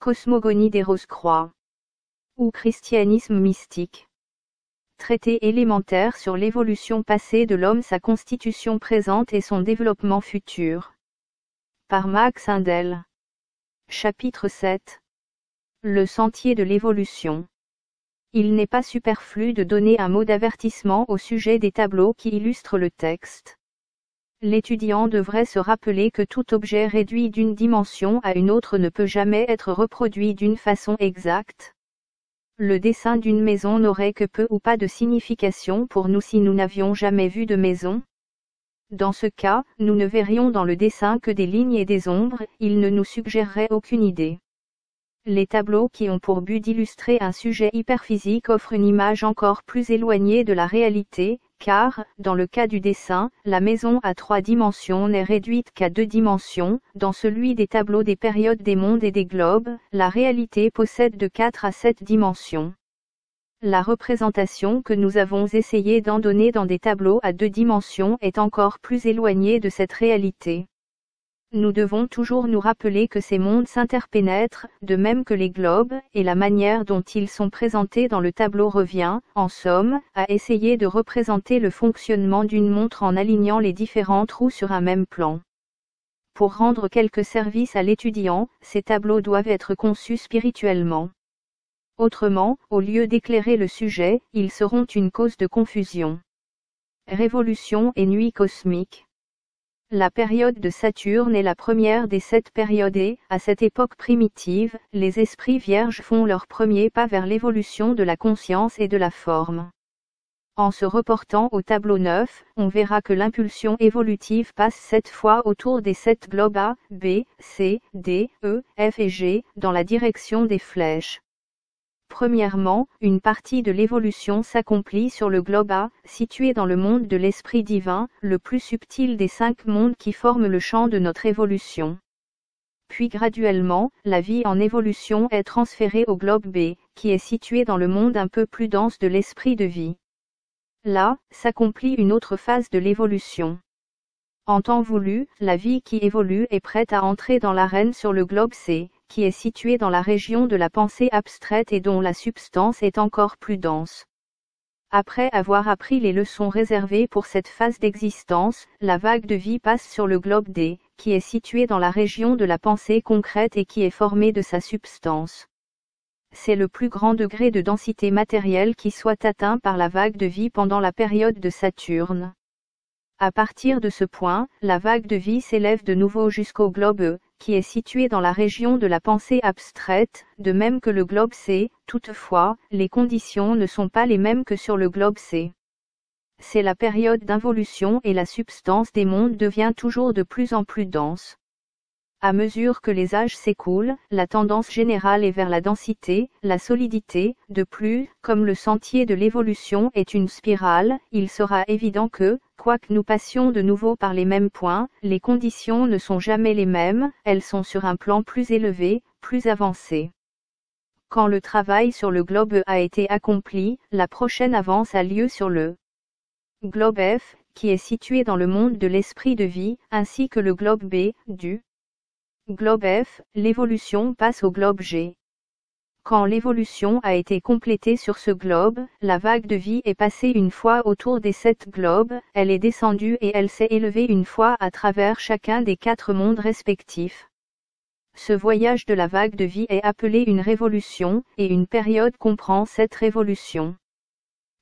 Cosmogonie des Rose-Croix. Ou christianisme mystique. Traité élémentaire sur l'évolution passée de l'homme, sa constitution présente et son développement futur. Par Max Indel. Chapitre 7. Le sentier de l'évolution. Il n'est pas superflu de donner un mot d'avertissement au sujet des tableaux qui illustrent le texte. L'étudiant devrait se rappeler que tout objet réduit d'une dimension à une autre ne peut jamais être reproduit d'une façon exacte. Le dessin d'une maison n'aurait que peu ou pas de signification pour nous si nous n'avions jamais vu de maison. Dans ce cas, nous ne verrions dans le dessin que des lignes et des ombres, il ne nous suggérerait aucune idée. Les tableaux qui ont pour but d'illustrer un sujet hyperphysique offrent une image encore plus éloignée de la réalité, car, dans le cas du dessin, la maison à 3 dimensions n'est réduite qu'à 2 dimensions. Dans celui des tableaux des périodes des mondes et des globes, la réalité possède de 4 à 7 dimensions. La représentation que nous avons essayé d'en donner dans des tableaux à 2 dimensions est encore plus éloignée de cette réalité. Nous devons toujours nous rappeler que ces mondes s'interpénètrent, de même que les globes, et la manière dont ils sont présentés dans le tableau revient, en somme, à essayer de représenter le fonctionnement d'une montre en alignant les différentes roues sur un même plan. Pour rendre quelque service à l'étudiant, ces tableaux doivent être conçus spirituellement. Autrement, au lieu d'éclairer le sujet, ils seront une cause de confusion. Révolution et nuit cosmique. La période de Saturne est la première des 7 périodes et, à cette époque primitive, les esprits vierges font leur premier pas vers l'évolution de la conscience et de la forme. En se reportant au tableau 9, on verra que l'impulsion évolutive passe 7 fois autour des 7 globes A, B, C, D, E, F et G, dans la direction des flèches. Premièrement, une partie de l'évolution s'accomplit sur le globe A, situé dans le monde de l'esprit divin, le plus subtil des 5 mondes qui forment le champ de notre évolution. Puis graduellement, la vie en évolution est transférée au globe B, qui est situé dans le monde un peu plus dense de l'esprit de vie. Là, s'accomplit une autre phase de l'évolution. En temps voulu, la vie qui évolue est prête à entrer dans l'arène sur le globe C, qui est situé dans la région de la pensée abstraite et dont la substance est encore plus dense. Après avoir appris les leçons réservées pour cette phase d'existence, la vague de vie passe sur le globe D, qui est situé dans la région de la pensée concrète et qui est formée de sa substance. C'est le plus grand degré de densité matérielle qui soit atteint par la vague de vie pendant la période de Saturne. À partir de ce point, la vague de vie s'élève de nouveau jusqu'au globe E, qui est situé dans la région de la pensée abstraite, de même que le globe C. Toutefois, les conditions ne sont pas les mêmes que sur le globe C. C'est la période d'involution et la substance des mondes devient toujours de plus en plus dense. À mesure que les âges s'écoulent, la tendance générale est vers la densité, la solidité. De plus, comme le sentier de l'évolution est une spirale, il sera évident que, quoique nous passions de nouveau par les mêmes points, les conditions ne sont jamais les mêmes, elles sont sur un plan plus élevé, plus avancé. Quand le travail sur le globe a été accompli, la prochaine avance a lieu sur le globe F, qui est situé dans le monde de l'esprit de vie, ainsi que le globe B, du globe F, l'évolution passe au globe G. Quand l'évolution a été complétée sur ce globe, la vague de vie est passée une fois autour des 7 globes, elle est descendue et elle s'est élevée une fois à travers chacun des 4 mondes respectifs. Ce voyage de la vague de vie est appelé une révolution, et une période comprend cette révolution.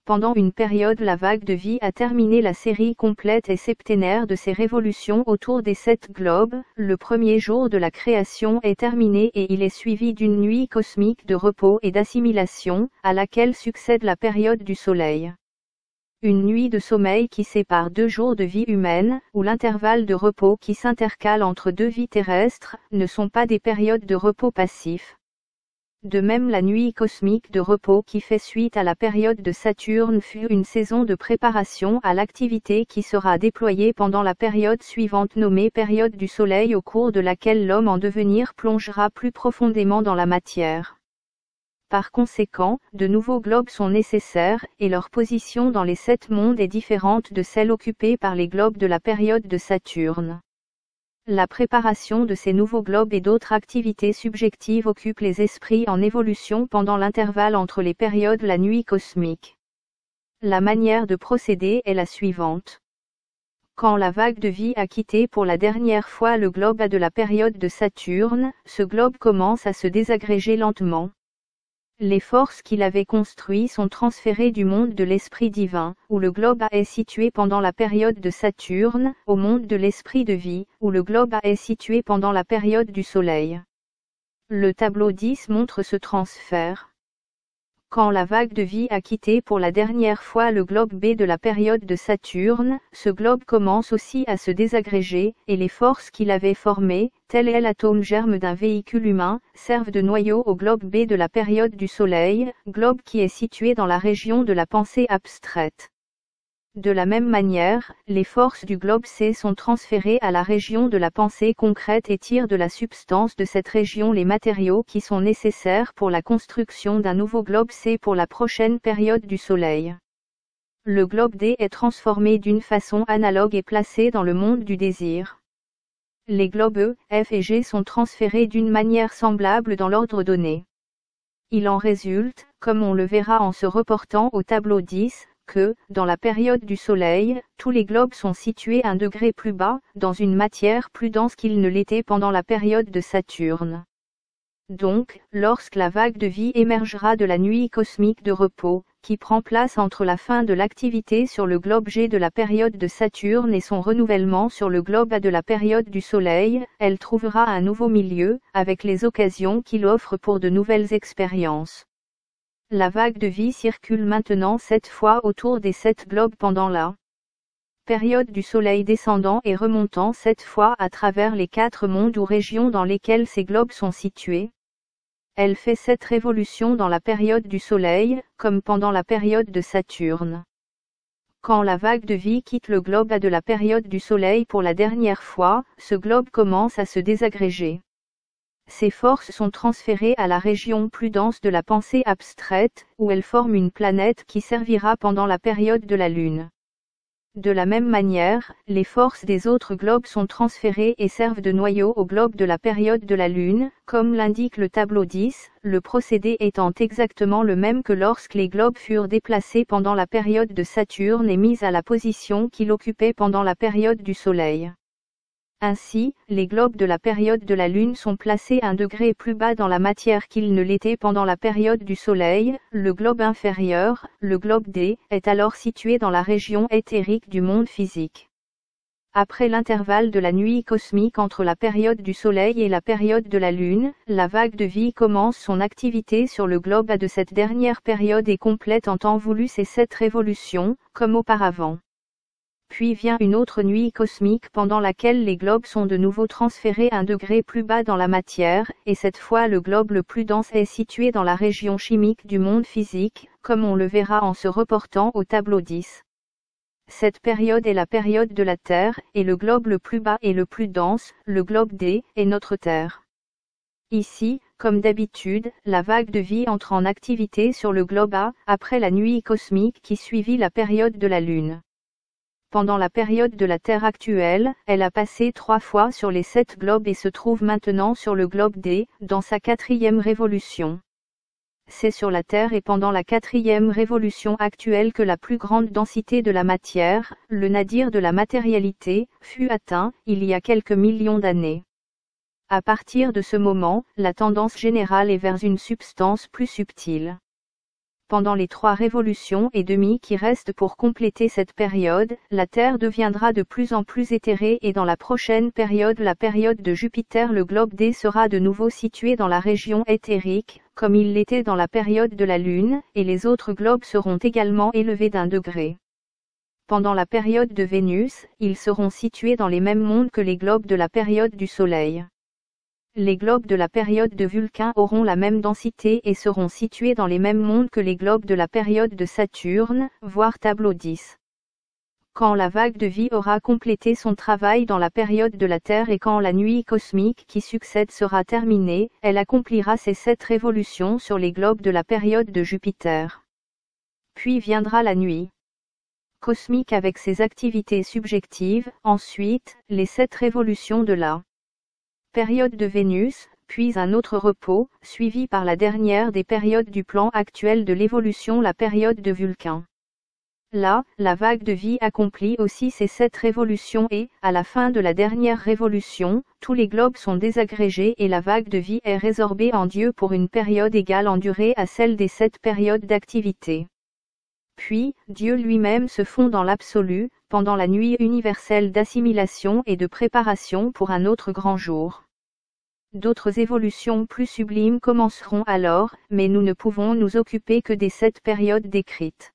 Pendant une période, la vague de vie a terminé la série complète et septénaire de ses révolutions autour des 7 globes. Le premier jour de la création est terminé et il est suivi d'une nuit cosmique de repos et d'assimilation, à laquelle succède la période du soleil. Une nuit de sommeil qui sépare 2 jours de vie humaine, ou l'intervalle de repos qui s'intercale entre 2 vies terrestres, ne sont pas des périodes de repos passif. De même, la nuit cosmique de repos qui fait suite à la période de Saturne fut une saison de préparation à l'activité qui sera déployée pendant la période suivante nommée période du Soleil, au cours de laquelle l'homme en devenir plongera plus profondément dans la matière. Par conséquent, de nouveaux globes sont nécessaires, et leur position dans les 7 mondes est différente de celle occupée par les globes de la période de Saturne. La préparation de ces nouveaux globes et d'autres activités subjectives occupent les esprits en évolution pendant l'intervalle entre les périodes la nuit cosmique. La manière de procéder est la suivante. Quand la vague de vie a quitté pour la dernière fois le globe de la période de Saturne, ce globe commence à se désagréger lentement. Les forces qu'il avait construites sont transférées du monde de l'esprit divin, où le globe est situé pendant la période de Saturne, au monde de l'esprit de vie, où le globe est situé pendant la période du Soleil. Le tableau 10 montre ce transfert. Quand la vague de vie a quitté pour la dernière fois le globe B de la période de Saturne, ce globe commence aussi à se désagréger, et les forces qu'il avait formées, tel est l'atome germe d'un véhicule humain, servent de noyau au globe B de la période du Soleil, globe qui est situé dans la région de la pensée abstraite. De la même manière, les forces du globe C sont transférées à la région de la pensée concrète et tirent de la substance de cette région les matériaux qui sont nécessaires pour la construction d'un nouveau globe C pour la prochaine période du Soleil. Le globe D est transformé d'une façon analogue et placé dans le monde du désir. Les globes E, F et G sont transférés d'une manière semblable dans l'ordre donné. Il en résulte, comme on le verra en se reportant au tableau 10, que, dans la période du Soleil, tous les globes sont situés un degré plus bas, dans une matière plus dense qu'ils ne l'étaient pendant la période de Saturne. Donc, lorsque la vague de vie émergera de la nuit cosmique de repos, qui prend place entre la fin de l'activité sur le globe G de la période de Saturne et son renouvellement sur le globe A de la période du Soleil, elle trouvera un nouveau milieu, avec les occasions qu'il offre pour de nouvelles expériences. La vague de vie circule maintenant 7 fois autour des 7 globes pendant la période du Soleil descendant et remontant 7 fois à travers les 4 mondes ou régions dans lesquelles ces globes sont situés. Elle fait 7 révolutions dans la période du Soleil, comme pendant la période de Saturne. Quand la vague de vie quitte le globe A de la période du Soleil pour la dernière fois, ce globe commence à se désagréger. Ces forces sont transférées à la région plus dense de la pensée abstraite, où elles forment une planète qui servira pendant la période de la Lune. De la même manière, les forces des autres globes sont transférées et servent de noyau au globe de la période de la Lune, comme l'indique le tableau 10, le procédé étant exactement le même que lorsque les globes furent déplacés pendant la période de Saturne et mis à la position qu'il occupait pendant la période du Soleil. Ainsi, les globes de la période de la Lune sont placés un degré plus bas dans la matière qu'ils ne l'étaient pendant la période du Soleil. Le globe inférieur, le globe D, est alors situé dans la région éthérique du monde physique. Après l'intervalle de la nuit cosmique entre la période du Soleil et la période de la Lune, la vague de vie commence son activité sur le globe A de cette dernière période et complète en temps voulu ses 7 révolutions, comme auparavant. Puis vient une autre nuit cosmique pendant laquelle les globes sont de nouveau transférés un degré plus bas dans la matière, et cette fois le globe le plus dense est situé dans la région chimique du monde physique, comme on le verra en se reportant au tableau 10. Cette période est la période de la Terre, et le globe le plus bas et le plus dense, le globe D, est notre Terre. Ici, comme d'habitude, la vague de vie entre en activité sur le globe A, après la nuit cosmique qui suivit la période de la Lune. Pendant la période de la Terre actuelle, elle a passé 3 fois sur les 7 globes et se trouve maintenant sur le globe D, dans sa 4e révolution. C'est sur la Terre et pendant la 4e révolution actuelle que la plus grande densité de la matière, le nadir de la matérialité, fut atteint, il y a quelques millions d'années. À partir de ce moment, la tendance générale est vers une substance plus subtile. Pendant les 3 révolutions et demie qui restent pour compléter cette période, la Terre deviendra de plus en plus éthérée et dans la prochaine période, la période de Jupiter, le globe D sera de nouveau situé dans la région éthérique, comme il l'était dans la période de la Lune, et les autres globes seront également élevés d'un degré. Pendant la période de Vénus, ils seront situés dans les mêmes mondes que les globes de la période du Soleil. Les globes de la période de Vulcain auront la même densité et seront situés dans les mêmes mondes que les globes de la période de Saturne, voir tableau 10. Quand la vague de vie aura complété son travail dans la période de la Terre et quand la nuit cosmique qui succède sera terminée, elle accomplira ses 7 révolutions sur les globes de la période de Jupiter. Puis viendra la nuit. cosmique avec ses activités subjectives, ensuite, les 7 révolutions de la période de Vénus, puis un autre repos, suivi par la dernière des périodes du plan actuel de l'évolution, la période de Vulcain. Là, la vague de vie accomplit aussi ses 7 révolutions et, à la fin de la dernière révolution, tous les globes sont désagrégés et la vague de vie est résorbée en Dieu pour une période égale en durée à celle des 7 périodes d'activité. Puis, Dieu lui-même se fond dans l'absolu, pendant la nuit universelle d'assimilation et de préparation pour un autre grand jour. D'autres évolutions plus sublimes commenceront alors, mais nous ne pouvons nous occuper que des 7 périodes décrites.